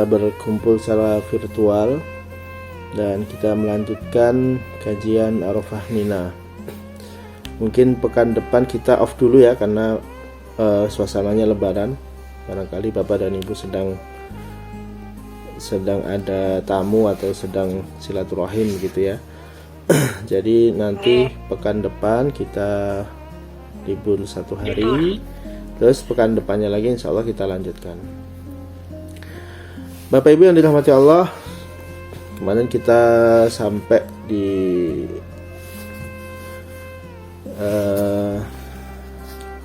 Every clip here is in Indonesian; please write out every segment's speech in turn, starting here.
berkumpul secara virtual dan kita melanjutkan kajian Arafah Mina. Mungkin pekan depan kita off dulu ya, karena suasananya Lebaran. Barangkali Bapak dan Ibu sedang ada tamu atau sedang silaturahim gitu ya. Jadi nanti pekan depan kita libur 1 hari, terus pekan depannya lagi insya Allah kita lanjutkan. Bapak Ibu yang dirahmati Allah, kemarin kita sampai di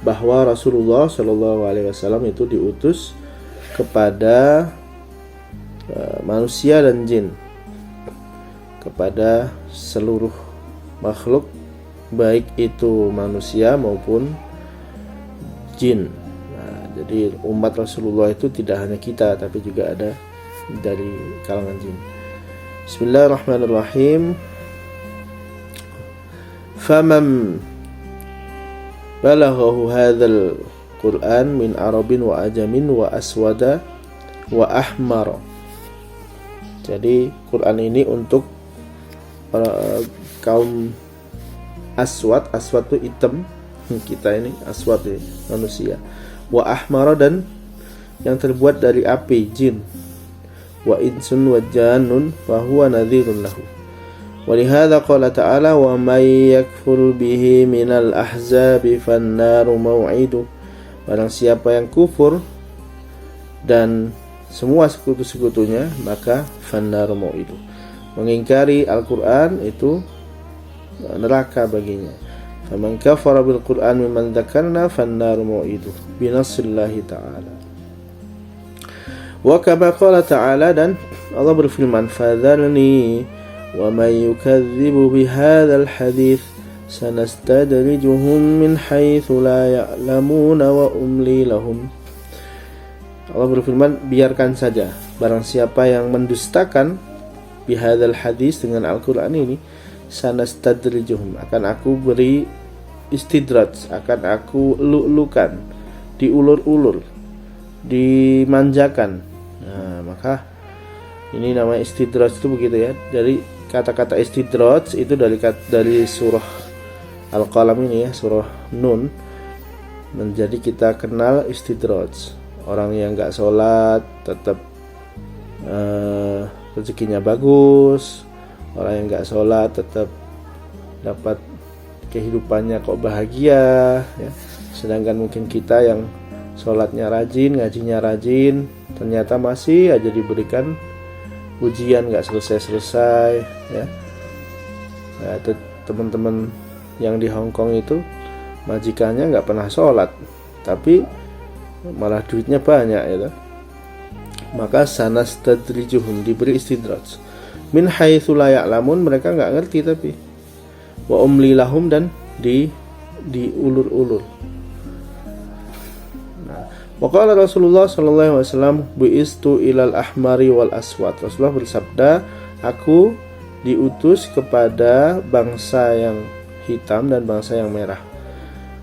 bahwa Rasulullah Shallallahu Alaihi Wasallam itu diutus kepada manusia dan jin, kepada seluruh makhluk, baik itu manusia maupun jin. Nah, jadi umat Rasulullah itu tidak hanya kita, tapi juga ada dari kalangan jin. Bismillahirrahmanirrahim. Faman balaghahu hadzal Qur'an min arabin wa ajamin wa aswada wa ahmar. Jadi Quran ini untuk kaum aswad itu hitam, kita ini aswad ya, manusia. Wa ahmar, dan yang terbuat dari api, jin. Wa insun wa janun fa huwa nadhirun lahu. Walihada qala ta'ala wa may yakfur bihi minal ahzabi fannaru maw'idu. Barang siapa yang kufur dan semua sekutu-sekutunya, maka fannaru maw'idu, mengingkari Al-Quran itu neraka baginya. Faman kafara bil Qur'an mimman dzakarna fannaru maw'idu binasillahi ta'ala. Wa kama qala ta'ala, dan Allah berfirman, fadharni wa may yukadzibu bihadzal hadits sanastadrijuhum min haitsu la ya'lamuna wa umli lahum. Allah berfirman, biarkan saja, barang siapa yang mendustakan bihadzal hadits, dengan Al-Qur'an ini, sanastadrijuhum, akan aku beri istidraj, akan aku lulukan, diulur-ulur, dimanjakan. Nah, maka ini nama istidraj itu begitu ya. Dari kata-kata istidraj itu dari surah Al-Qalam ini ya, surah Nun. Menjadi kita kenal istidraj. Orang yang enggak sholat tetap rezekinya bagus. Orang yang enggak sholat tetap dapat kehidupannya kok bahagia ya. Sedangkan mungkin kita yang sholatnya rajin, ngajinya rajin, ternyata masih aja diberikan ujian nggak selesai-selesai ya. Nah, teman-teman yang di Hong Kong itu majikannya nggak pernah sholat, tapi malah duitnya banyak ya. Maka sanastadrijuhum, diberi istidraj min haitsu la ya'lamun, mereka nggak ngerti, tapi wa umli lahum, dan diulur-ulur. Waqala Rasulullah sallallahu alaihi wasallam buistu ilal ahmari wal aswad. Rasulullah bersabda, aku diutus kepada bangsa yang hitam dan bangsa yang merah.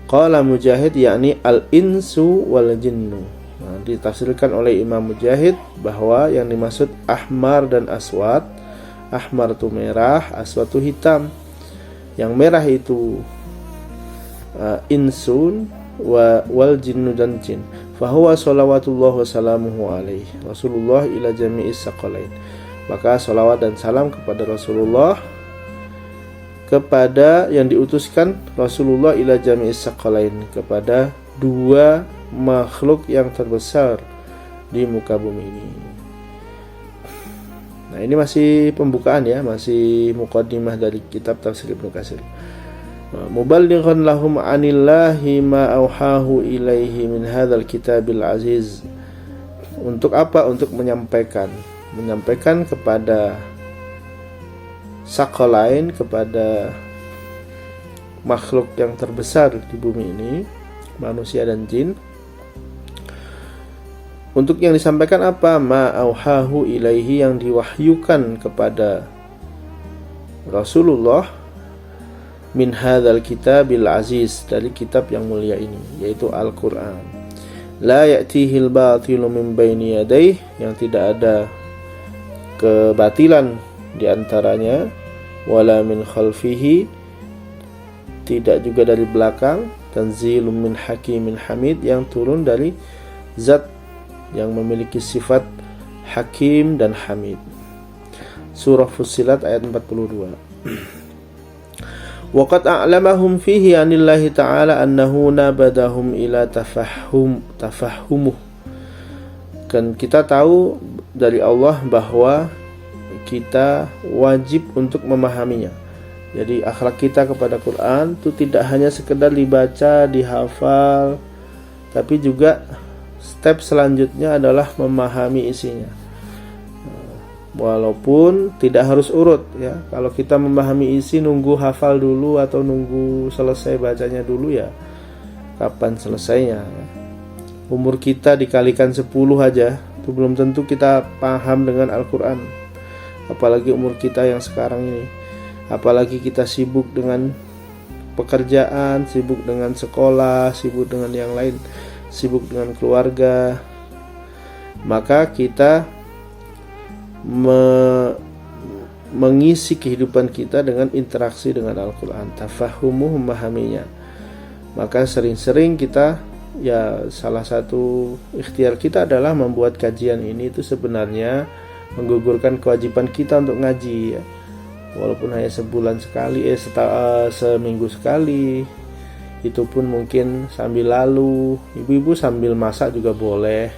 Qala Mujahid, yakni al-insu wal jinnu. Nah, ditafsirkan oleh Imam Mujahid bahwa yang dimaksud ahmar dan aswad, ahmar itu merah, aswad itu hitam. Yang merah itu insun wal jinnu, dan jin. Fahuwa salawatullah wa salamuhu alaihi Rasulullah ila jami'is saqalain. Maka salawat dan salam kepada Rasulullah, kepada yang diutuskan Rasulullah ila jami'is saqalain, kepada dua makhluk yang terbesar di muka bumi ini. Nah, ini masih pembukaan ya, masih muqaddimah dari kitab Tafsir Ibnu Katsir. Muballighan lahum anillahi ma auhahu ilaihi min hadzal kitabil aziz. Untuk apa? Untuk menyampaikan kepada sakalain, kepada makhluk yang terbesar di bumi ini, manusia dan jin. Untuk yang disampaikan apa? Ma auhahu ilaihi, yang diwahyukan kepada Rasulullah, min hadzal kitabil aziz, dari kitab yang mulia ini, yaitu Al-Qur'an. la ya'tihil batilu min baini yadayhi, yang tidak ada kebatilan di antaranya, wala min khalfihi, tidak juga dari belakang, tanzilun min hakimin hamid, yang turun dari zat yang memiliki sifat hakim dan hamid. Surah Fussilat ayat 42. Waqad a'lamahum fihi anillahi ta'ala annahu nabadahum ila tafahumuh. Kan kita tahu dari Allah bahwa kita wajib untuk memahaminya. Jadi akhlak kita kepada Quran itu tidak hanya sekedar dibaca, dihafal, tapi juga step selanjutnya adalah memahami isinya. Walaupun tidak harus urut ya. Kalau kita memahami isi nunggu hafal dulu atau nunggu selesai bacanya dulu, ya kapan selesainya ya. Umur kita dikalikan 10 aja itu belum tentu kita paham dengan Al-Quran. Apalagi umur kita yang sekarang ini. Apalagi kita sibuk dengan pekerjaan, sibuk dengan sekolah, sibuk dengan yang lain, sibuk dengan keluarga. Maka kita mengisi kehidupan kita dengan interaksi dengan Al-Quran, tafahumuh, memahaminya. Maka sering-sering kita, ya salah satu ikhtiar kita adalah membuat kajian ini itu sebenarnya menggugurkan kewajiban kita untuk ngaji ya. Walaupun hanya sebulan sekali, seminggu sekali, itu pun mungkin sambil lalu, ibu-ibu sambil masak juga boleh,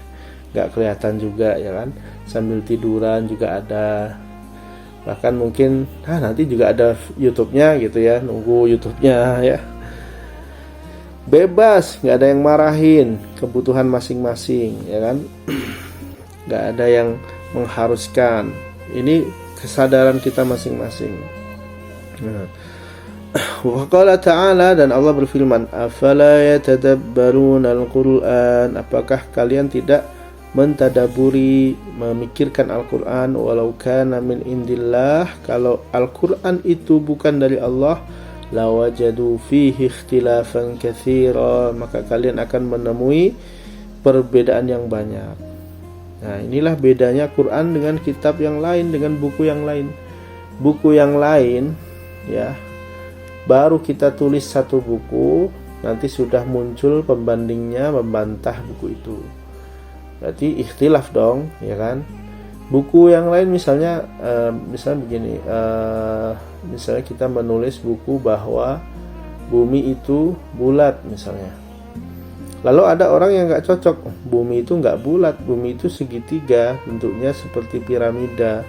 gak kelihatan juga ya kan, sambil tiduran juga ada, bahkan mungkin nanti juga ada YouTube-nya gitu ya, nunggu YouTube-nya ya, bebas, gak ada yang marahin, kebutuhan masing-masing ya kan, gak ada yang mengharuskan, ini kesadaran kita masing-masing. Wa qala ta'ala, dan Allah berfirman, afala yatadabbaruna al-Qur'an, apakah kalian tidak mentadaburi, memikirkan Al-Quran, walau kana min indillah, kalau Al-Quran itu bukan dari Allah, lawajadu fihi ikhtilafan katsira, maka kalian akan menemui perbedaan yang banyak. Nah, inilah bedanya Quran dengan kitab yang lain, dengan buku yang lain. Buku yang lain ya, baru kita tulis satu buku, nanti sudah muncul pembandingnya membantah buku itu. Berarti ikhtilaf dong, ya kan? Buku yang lain misalnya begini, misalnya kita menulis buku bahwa bumi itu bulat misalnya. Lalu ada orang yang nggak cocok, bumi itu nggak bulat, bumi itu segitiga, bentuknya seperti piramida.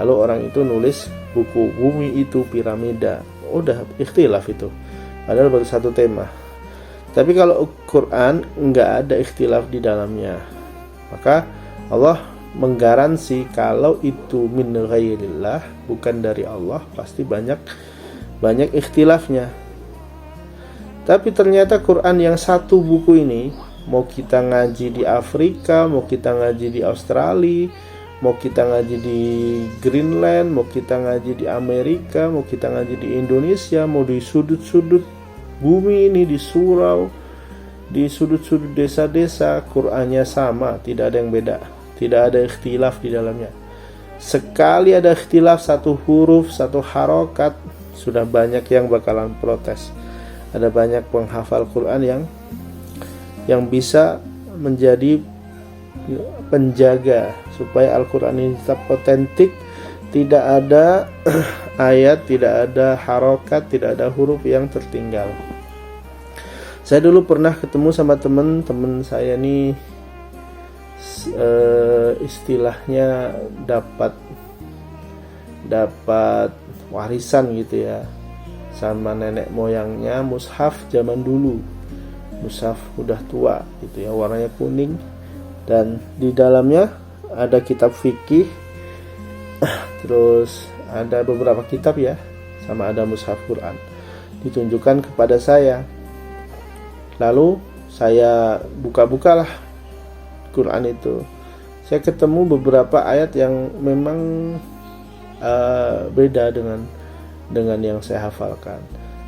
Lalu orang itu nulis buku bumi itu piramida, udah ikhtilaf itu. Padahal baru satu tema. Tapi kalau Quran nggak ada ikhtilaf di dalamnya, maka Allah menggaransi kalau itu min ghairillah, bukan dari Allah, pasti banyak ikhtilafnya. Tapi ternyata Quran yang satu buku ini, mau kita ngaji di Afrika, mau kita ngaji di Australia, mau kita ngaji di Greenland, mau kita ngaji di Amerika, mau kita ngaji di Indonesia, mau di sudut-sudut bumi ini, di surau, di sudut-sudut desa-desa, Qurannya sama, tidak ada yang beda, tidak ada ikhtilaf di dalamnya. Sekali ada ikhtilaf satu huruf, satu harokat, sudah banyak yang bakalan protes. Ada banyak penghafal Quran yang bisa menjadi penjaga supaya Al-Quran ini tetap otentik, tidak ada ayat, tidak ada harokat, tidak ada huruf yang tertinggal. Saya dulu pernah ketemu sama teman saya nih, istilahnya dapat warisan gitu ya, sama nenek moyangnya mushaf zaman dulu. Mushaf udah tua gitu ya, warnanya kuning, dan di dalamnya ada kitab fikih, terus ada beberapa kitab ya, sama ada mushaf Quran ditunjukkan kepada saya. Lalu saya buka-bukalah Quran itu, saya ketemu beberapa ayat yang memang beda dengan yang saya hafalkan.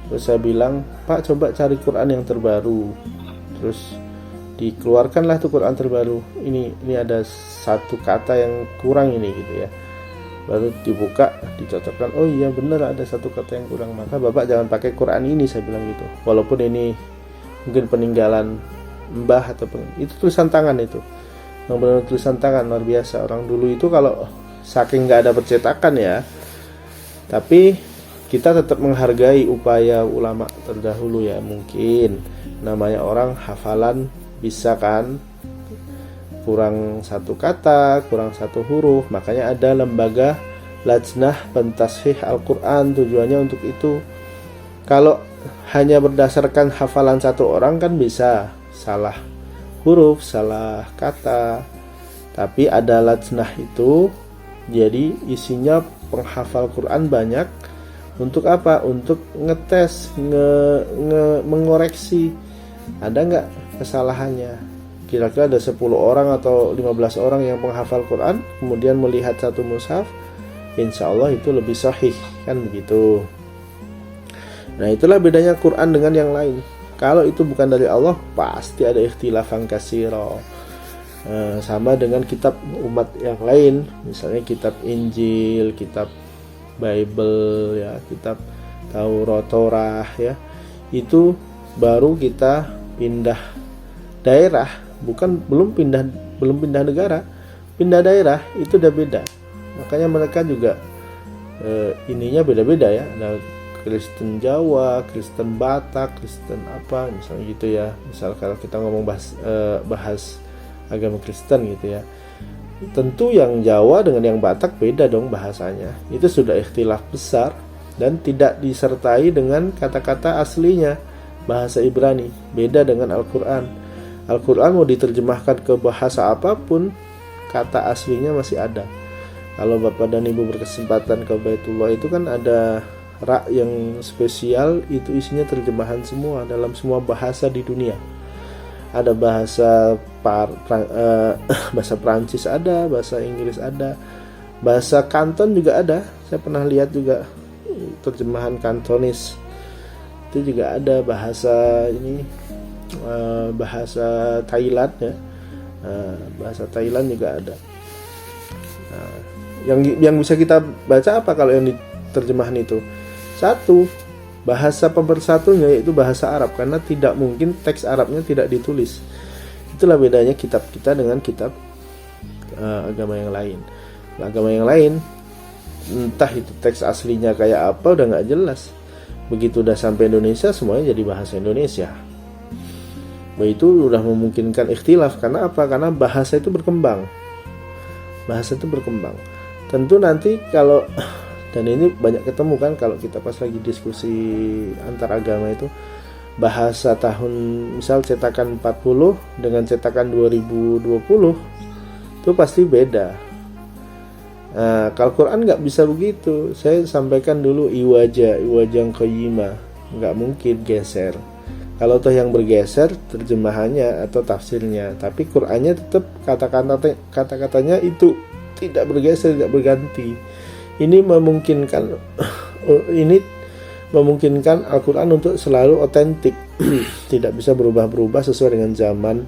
Terus saya bilang, Pak, coba cari Quran yang terbaru. Terus dikeluarkanlah tuh Quran terbaru, ini ada satu kata yang kurang ini gitu ya, baru dibuka, dicocokkan, oh iya benar ada satu kata yang kurang, maka bapak jangan pakai Quran ini, saya bilang gitu, walaupun ini mungkin peninggalan mbah atau itu tulisan tangan, itu yang benar tulisan tangan luar biasa. Orang dulu itu kalau saking nggak ada percetakan ya, tapi kita tetap menghargai upaya ulama terdahulu ya. Mungkin namanya orang hafalan bisa kan kurang satu kata, kurang satu huruf, makanya ada lembaga lajnah pentashih Al-Quran, tujuannya untuk itu. Kalau hanya berdasarkan hafalan satu orang kan bisa salah huruf, salah kata, tapi ada lajnah itu, jadi isinya penghafal Quran banyak. Untuk apa? Untuk ngetes, mengoreksi ada nggak kesalahannya. Kira-kira ada 10 orang atau 15 orang yang menghafal Quran, kemudian melihat satu mushaf, insya Allah itu lebih sahih, kan begitu. Nah itulah bedanya Quran dengan yang lain. Kalau itu bukan dari Allah, pasti ada ikhtilafan katsiro. Sama dengan kitab umat yang lain, misalnya kitab Injil, kitab Bible ya, kitab Taurat, Torah ya, itu baru kita pindah daerah, belum pindah negara, pindah daerah itu udah beda. Makanya mereka juga ininya beda-beda ya, ada Kristen Jawa, Kristen Batak, Kristen apa misalnya gitu ya. Misal kalau kita ngomong bahas agama Kristen gitu ya, tentu yang Jawa dengan yang Batak beda dong bahasanya. Itu sudah ikhtilaf besar dan tidak disertai dengan kata-kata aslinya. Bahasa Ibrani beda dengan Al-Quran. Al-Quran mau diterjemahkan ke bahasa apapun, kata aslinya masih ada. Kalau Bapak dan Ibu berkesempatan ke Baitullah, itu kan ada rak yang spesial, itu isinya terjemahan semua dalam semua bahasa di dunia. Ada bahasa bahasa Prancis ada, bahasa Inggris ada, bahasa Kanton juga ada. Saya pernah lihat juga terjemahan Kantonis, itu juga ada. Bahasa ini bahasa Thailand ya, bahasa Thailand juga ada. Nah, yang bisa kita baca apa kalau yang diterjemahan itu? Satu, bahasa pemersatunya yaitu bahasa Arab, karena tidak mungkin teks Arabnya tidak ditulis. Itulah bedanya kitab kita dengan kitab agama yang lain. Agama yang lain, entah itu teks aslinya kayak apa udah nggak jelas. Begitu udah sampai Indonesia, semuanya jadi bahasa Indonesia. Itu udah memungkinkan ikhtilaf. Karena apa? Karena bahasa itu berkembang. Bahasa itu berkembang. Tentu nanti kalau, dan ini banyak ketemu kan kalau kita pas lagi diskusi antar agama itu, bahasa tahun misal cetakan 40 dengan cetakan 2020 itu pasti beda. Nah, kalau Quran nggak bisa begitu. Saya sampaikan dulu iwajang qayyimah, nggak mungkin geser. Kalau toh yang bergeser terjemahannya atau tafsirnya, tapi Qurannya tetap kata-katanya itu tidak bergeser, tidak berganti. Ini memungkinkan Al-Quran untuk selalu otentik, tidak bisa berubah-berubah sesuai dengan zaman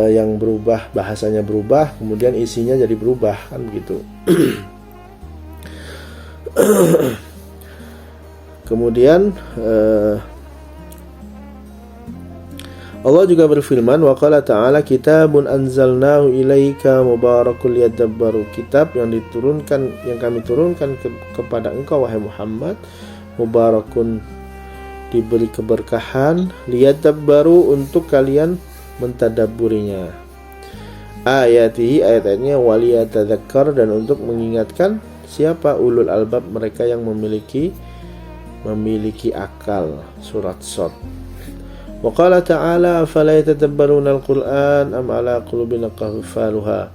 yang berubah, bahasanya berubah, kemudian isinya jadi berubah, kan begitu. Kemudian Allah juga berfirman, wa qala ta'ala kitabun anzalnahu ilaika mubarakul liyadabbaru, kitab yang kami turunkan kepada engkau wahai Muhammad, mubarakun diberi keberkahan, liyadabbaru untuk kalian mentadabburinya, ayatihi ayat-ayatnya, waliyatadzakkar dan untuk mengingatkan siapa ulul albab, mereka yang memiliki akal. Surat Shad. Wa qala ta'ala afala yatadabbaruna al-Qur'an am ala qulubin aqfaluha,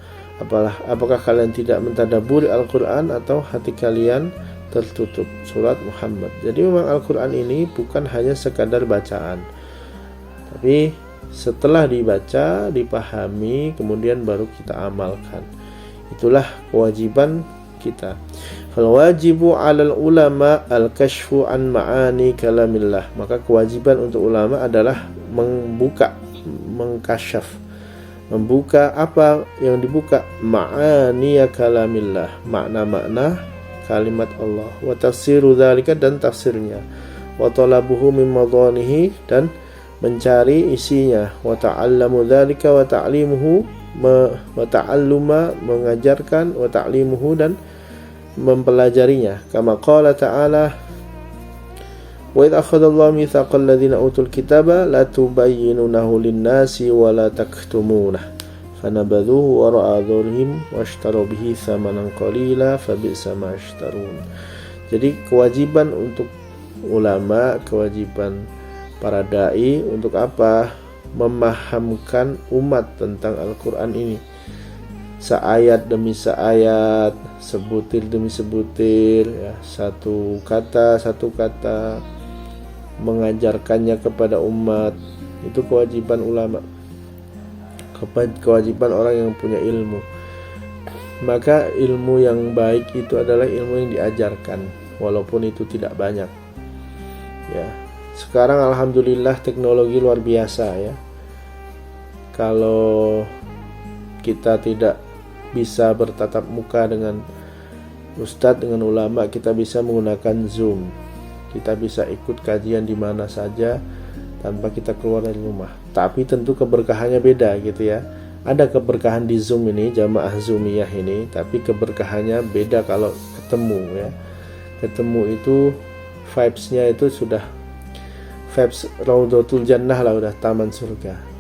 apakah kalian tidak mentadabburi Al-Qur'an atau hati kalian tertutup. Surat Muhammad. Jadi memang Al-Qur'an ini bukan hanya sekadar bacaan, tapi setelah dibaca, dipahami, kemudian baru kita amalkan. Itulah kewajiban kita. Fal wajibu 'alal ulama al-kashfu an ma'ani kalamillah, maka kewajiban untuk ulama adalah mengkasyaf, membuka apa yang dibuka, ma'aniya kalamillah, makna-makna kalimat Allah, wa tafsiru dzalika, dan tafsirnya, wa talabuhu min madanihi, dan mencari isinya, wa ta'allamu dzalika wa ta'limuhu, wa ta'alluma, mengajarkan, wa ta'limuhu, dan mempelajarinya, kama qala ta'ala, wa idh akhadallahu mitsaqal ladzina utul kitaba la tubayyinunahu lin-nasi wa la taktumunah fanabadhuhu wara'a dhurhim washtaru bihi thamanan qalila fabi'sa ma yashtarun. Jadi kewajiban untuk ulama, kewajiban para dai untuk apa? Memahamkan umat tentang Al-Quran ini, seayat demi seayat, sebutir demi sebutir, ya, satu kata, mengajarkannya kepada umat. Itu kewajiban ulama, kewajiban orang yang punya ilmu. Maka ilmu yang baik itu adalah ilmu yang diajarkan, walaupun itu tidak banyak. Ya, sekarang alhamdulillah teknologi luar biasa ya. Kalau kita tidak bisa bertatap muka dengan ustadz, dengan ulama, kita bisa menggunakan Zoom. Kita bisa ikut kajian di mana saja tanpa kita keluar dari rumah. Tapi tentu keberkahannya beda gitu ya. Ada keberkahan di Zoom ini, jamaah Zoomiyah ini, tapi keberkahannya beda kalau ketemu ya. Ketemu itu vibes-nya itu sudah vibes Raudhatul Jannah lah, udah taman surga.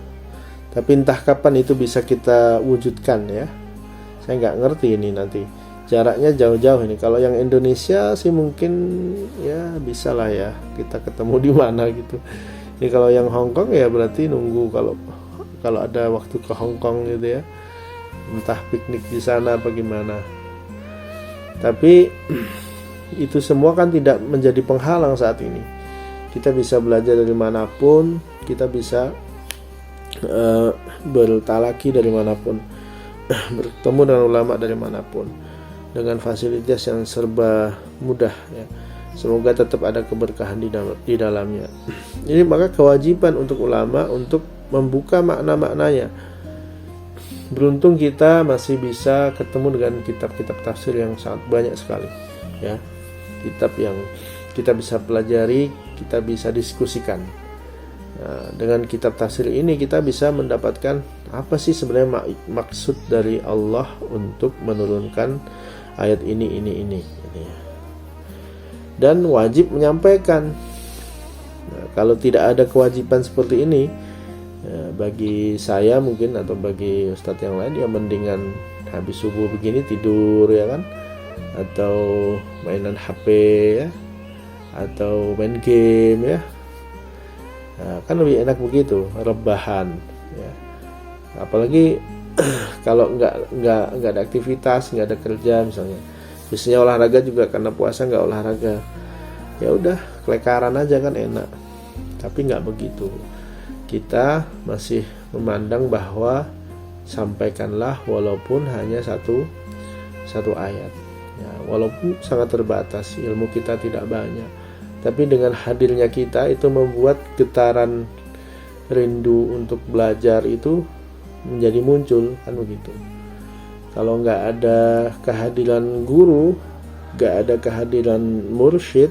Tapi entah kapan itu bisa kita wujudkan ya. Saya nggak ngerti ini nanti. Jaraknya jauh-jauh ini. Kalau yang Indonesia sih mungkin ya bisa lah ya, kita ketemu di mana gitu. Ini kalau yang Hong Kong ya berarti nunggu kalau ada waktu ke Hong Kong gitu ya. Entah piknik di sana apa gimana. Tapi itu semua kan tidak menjadi penghalang saat ini. Kita bisa belajar dari manapun, kita bisa bertalaki dari manapun, bertemu dengan ulama dari manapun, dengan fasilitas yang serba mudah ya. Semoga tetap ada keberkahan di dalamnya. Ini maka kewajiban untuk ulama untuk membuka makna-maknanya. Beruntung kita masih bisa ketemu dengan kitab-kitab tafsir yang sangat banyak sekali ya. Kitab yang kita bisa pelajari, kita bisa diskusikan. Nah, dengan kitab tafsir ini kita bisa mendapatkan apa sih sebenarnya maksud dari Allah untuk menurunkan ayat ini gitu ya. Dan wajib menyampaikan. Nah, kalau tidak ada kewajiban seperti ini, ya, bagi saya mungkin atau bagi ustadz yang lain ya mendingan habis subuh begini tidur ya kan, atau mainan HP ya, atau main game ya. Nah, kan lebih enak begitu, rebahan ya. Apalagi kalau nggak ada aktivitas, nggak ada kerja misalnya. Biasanya olahraga juga karena puasa nggak olahraga. Ya udah kelekaran aja kan enak. Tapi nggak begitu. Kita masih memandang bahwa sampaikanlah walaupun hanya satu ayat. Ya, walaupun sangat terbatas, ilmu kita tidak banyak. Tapi dengan hadirnya kita itu membuat getaran rindu untuk belajar itu menjadi muncul, kan begitu. Kalau nggak ada kehadiran guru, nggak ada kehadiran mursyid,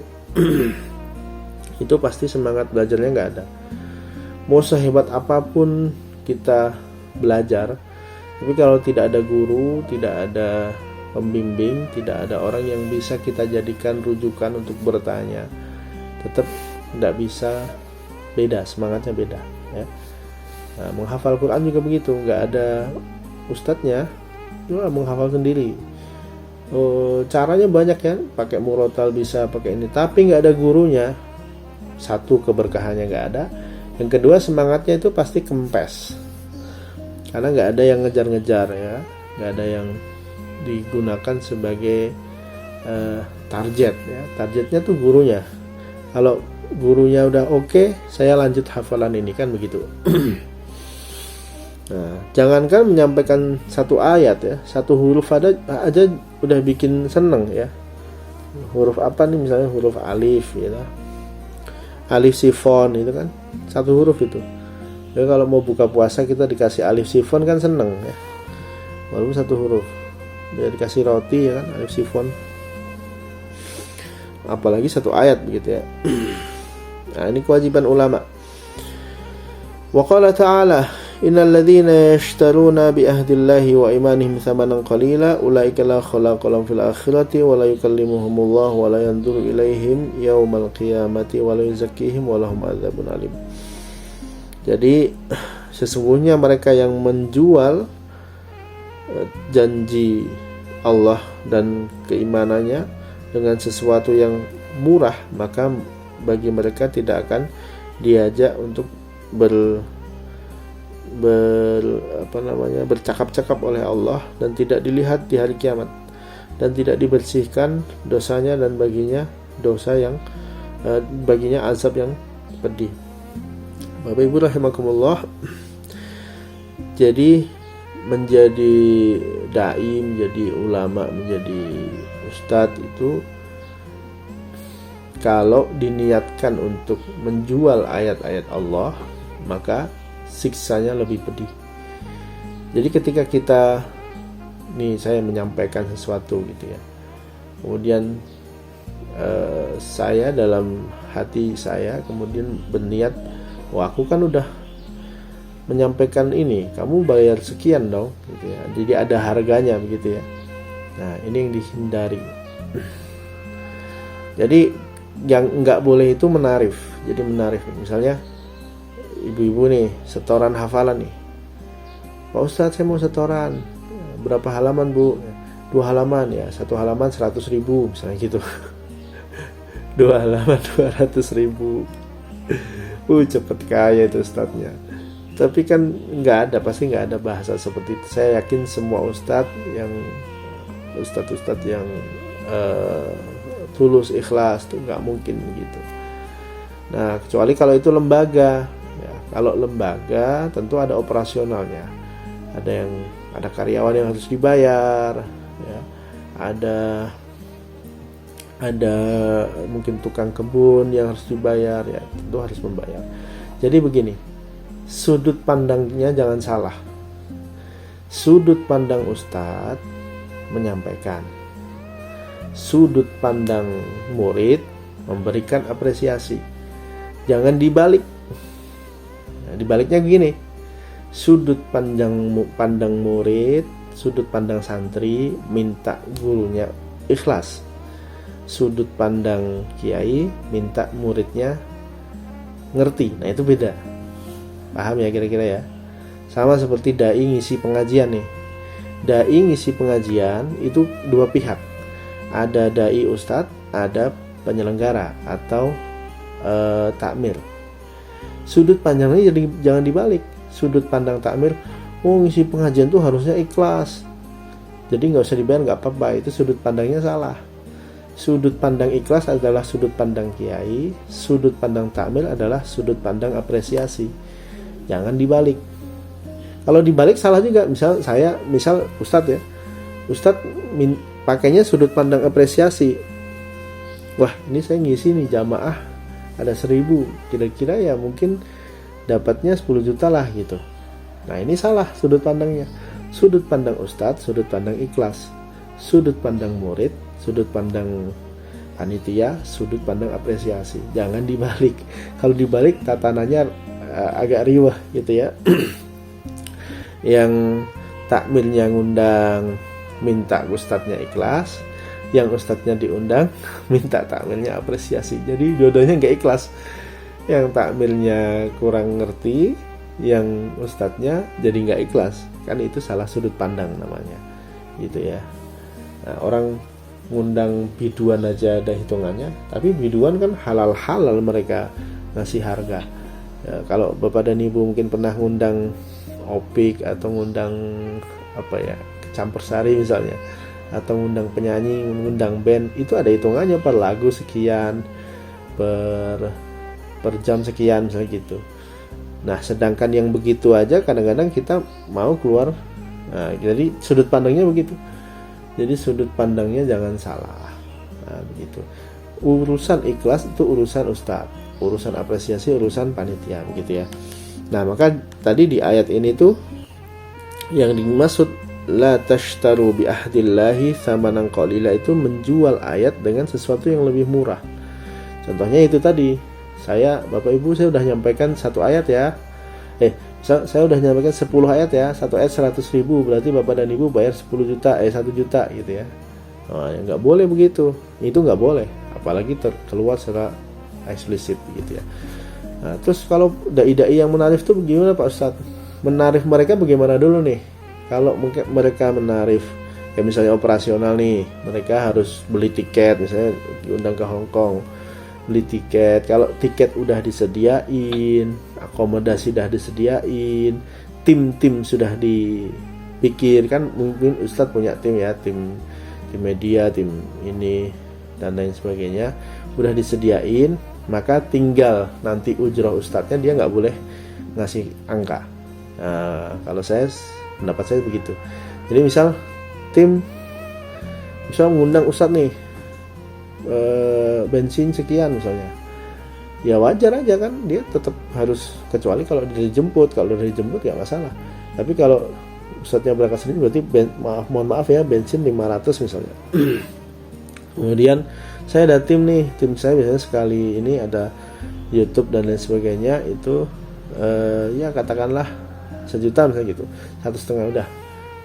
itu pasti semangat belajarnya nggak ada. Mau sehebat apapun kita belajar, tapi kalau tidak ada guru, tidak ada pembimbing, tidak ada orang yang bisa kita jadikan rujukan untuk bertanya, tetap tidak bisa, beda, semangatnya beda ya. Nah, menghafal Quran juga begitu, nggak ada ustadznya, cuma menghafal sendiri. Caranya banyak ya, pakai murotal bisa, pakai ini, tapi nggak ada gurunya. Satu, keberkahannya nggak ada. Yang kedua, semangatnya itu pasti kempes, karena nggak ada yang ngejar-ngejar ya, nggak ada yang digunakan sebagai target ya. Targetnya tuh gurunya. Kalau gurunya udah oke, saya lanjut hafalan ini, kan begitu. Nah, jangankan menyampaikan satu ayat ya, satu huruf aja udah bikin seneng ya. Huruf apa nih, misalnya huruf alif ya, alif sifon itu kan satu huruf itu Jadi kalau mau buka puasa kita dikasih alif sifon kan seneng ya, walaupun satu huruf. Dia dikasih roti ya kan, alif sifon, apalagi satu ayat begitu ya. Nah, ini kewajiban ulama. Wa qala ta'ala innal ladzina yashtaruna bi ahdillahi wa imanihim thamanan qalila ulaika la khalaqa lahum fil akhirati wa la yukallimuhumullahu wa la yanzuru ilaihim yaumal qiyamati wa la yuzakkihim wa lahum adzabun alim. Jadi sesungguhnya mereka yang menjual janji Allah dan keimanannya dengan sesuatu yang murah, maka bagi mereka tidak akan diajak untuk bercakap-cakap oleh Allah, dan tidak dilihat di hari kiamat, dan tidak dibersihkan dosanya, dan baginya azab yang pedih. Bapak Ibu rahimakumullah, jadi menjadi dai, menjadi ulama, menjadi ustadz itu kalau diniatkan untuk menjual ayat-ayat Allah, maka siksanya lebih pedih. Jadi ketika kita saya menyampaikan sesuatu gitu ya, kemudian saya dalam hati saya kemudian berniat, wah aku kan udah menyampaikan ini, kamu bayar sekian dong gitu ya. Jadi ada harganya begitu ya. Nah, ini yang dihindari. Jadi yang nggak boleh itu menarif. Jadi menarif, misalnya ibu-ibu nih setoran hafalan nih, Pak Ustadz saya mau setoran, berapa halaman Bu? 2 halaman ya, 1 halaman 100.000 misalnya gitu. 2 halaman 200.000. Cepet kaya itu ustadznya. Tapi kan pasti nggak ada bahasa seperti itu. Saya yakin semua ustadz yang tulus ikhlas tuh nggak mungkin begitu. Nah, kecuali kalau itu lembaga ya. Kalau lembaga tentu ada operasionalnya, ada karyawan yang harus dibayar ya. ada mungkin tukang kebun yang harus dibayar ya, tentu harus membayar. Jadi begini, sudut pandangnya jangan salah. Sudut pandang ustadz menyampaikan, sudut pandang murid memberikan apresiasi. Jangan dibalik. Nah, dibaliknya begini, sudut pandang murid, sudut pandang santri minta gurunya ikhlas, sudut pandang kiai minta muridnya ngerti. Nah, itu beda. Paham ya kira-kira ya? Sama seperti dai ngisi pengajian nih. Dai ngisi pengajian itu dua pihak. Ada dai ustadz, ada penyelenggara atau takmir. Sudut pandangnya jadi jangan dibalik. Sudut pandang takmir, ngisi pengajian tuh harusnya ikhlas, jadi nggak usah dibayar, nggak apa-apa. Itu sudut pandangnya salah. Sudut pandang ikhlas adalah sudut pandang kiai, sudut pandang takmir adalah sudut pandang apresiasi. Jangan dibalik. Kalau dibalik salah juga. Misal ustadz ya, ustadz pakainya sudut pandang apresiasi. Wah, ini saya ngisi nih jamaah ada 1.000, kira-kira ya mungkin dapatnya 10 juta lah gitu. Nah, ini salah sudut pandangnya. Sudut pandang ustadz, sudut pandang ikhlas. Sudut pandang murid, sudut pandang panitia, sudut pandang apresiasi. Jangan dibalik. Kalau dibalik tatanannya agak riwah gitu ya. Yang takmirnya ngundang minta ustadznya ikhlas, yang ustadznya diundang minta takmirnya apresiasi. Jadi dua-duanya nggak ikhlas. Yang takmirnya kurang ngerti, yang ustadznya jadi nggak ikhlas. Kan itu salah sudut pandang namanya, gitu ya. Nah, orang ngundang biduan aja ada hitungannya, tapi biduan kan halal mereka ngasih harga. Ya, kalau bapak dan ibu mungkin pernah ngundang opik atau ngundang campur sari misalnya, atau ngundang penyanyi, ngundang band, itu ada hitungannya per lagu sekian, per jam sekian misalnya gitu. Nah, sedangkan yang begitu aja kadang-kadang kita mau keluar. Nah, jadi sudut pandangnya begitu. Jadi sudut pandangnya jangan salah. Nah, begitu. Urusan ikhlas itu urusan ustadz, urusan apresiasi urusan panitia, begitu ya. Nah, maka tadi di ayat ini tuh yang dimaksud la tashtaru bi ahdillahi tsamanan qalila itu menjual ayat dengan sesuatu yang lebih murah. Contohnya itu tadi, Bapak Ibu saya udah nyampaikan satu ayat ya. Saya udah nyampaikan 10 ayat ya. Satu ayat 100.000, berarti Bapak dan Ibu bayar 10 juta, 1 juta gitu ya. Nah, ya nggak boleh begitu. Itu nggak boleh, apalagi keluar secara eksplisit gitu ya. Nah, terus kalau dai-dai yang menarif itu bagaimana Pak Ustadz? Menarif mereka bagaimana dulu nih? Kalau mungkin mereka menarif kayak misalnya operasional nih, mereka harus beli tiket, misalnya diundang ke Hong Kong, beli tiket. Kalau tiket udah disediain, akomodasi udah disediain, tim sudah dipikir, kan mungkin Ustadz punya tim ya, tim media, tim ini dan lain sebagainya, udah disediain, maka tinggal nanti ujrah Ustadznya dia nggak boleh ngasih angka. Nah, kalau pendapat saya begitu. Jadi misal mengundang Ustadz nih, bensin sekian misalnya, ya wajar aja kan, dia tetap harus, kecuali kalau dia dijemput. Kalau dia dijemput ya masalah. Tapi kalau Ustadznya berangkat sendiri berarti mohon maaf ya, bensin 500 misalnya. Kemudian saya ada tim saya biasanya sekali ini ada YouTube dan lain sebagainya, itu ya katakanlah 1 juta misalnya gitu, 1,5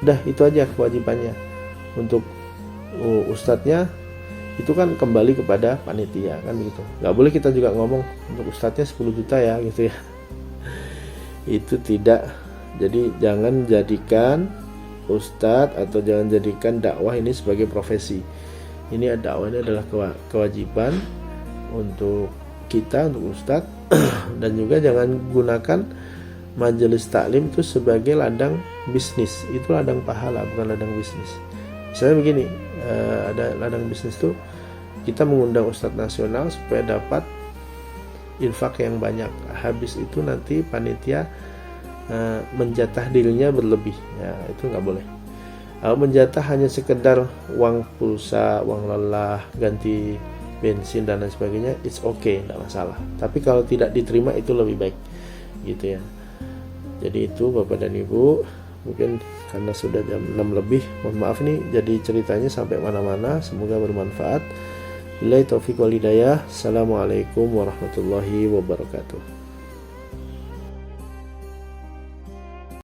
udah itu aja kewajibannya. Untuk ustadznya itu kan kembali kepada panitia kan begitu. Nggak boleh kita juga ngomong untuk ustadznya 10 juta ya gitu ya. Itu tidak. Jadi jangan jadikan ustadz atau jangan jadikan dakwah ini sebagai profesi. Ini dakwah ini adalah kewajiban untuk kita, untuk ustadz. Dan juga jangan gunakan majelis taklim itu sebagai ladang bisnis. Itu ladang pahala, bukan ladang bisnis. Misalnya begini, ada ladang bisnis tuh, kita mengundang ustadz nasional supaya dapat infak yang banyak. Habis itu nanti panitia menjatah dirinya berlebih, ya itu nggak boleh. Kalau menjatah hanya sekedar uang pulsa, uang lelah, ganti bensin dan lain sebagainya, it's okay, tidak masalah. Tapi kalau tidak diterima itu lebih baik, gitu ya. Jadi itu Bapak dan Ibu, mungkin karena sudah jam 6 lebih, mohon maaf nih jadi ceritanya sampai mana-mana, semoga bermanfaat. Billahi taufiq wal hidayah. Assalamualaikum warahmatullahi wabarakatuh.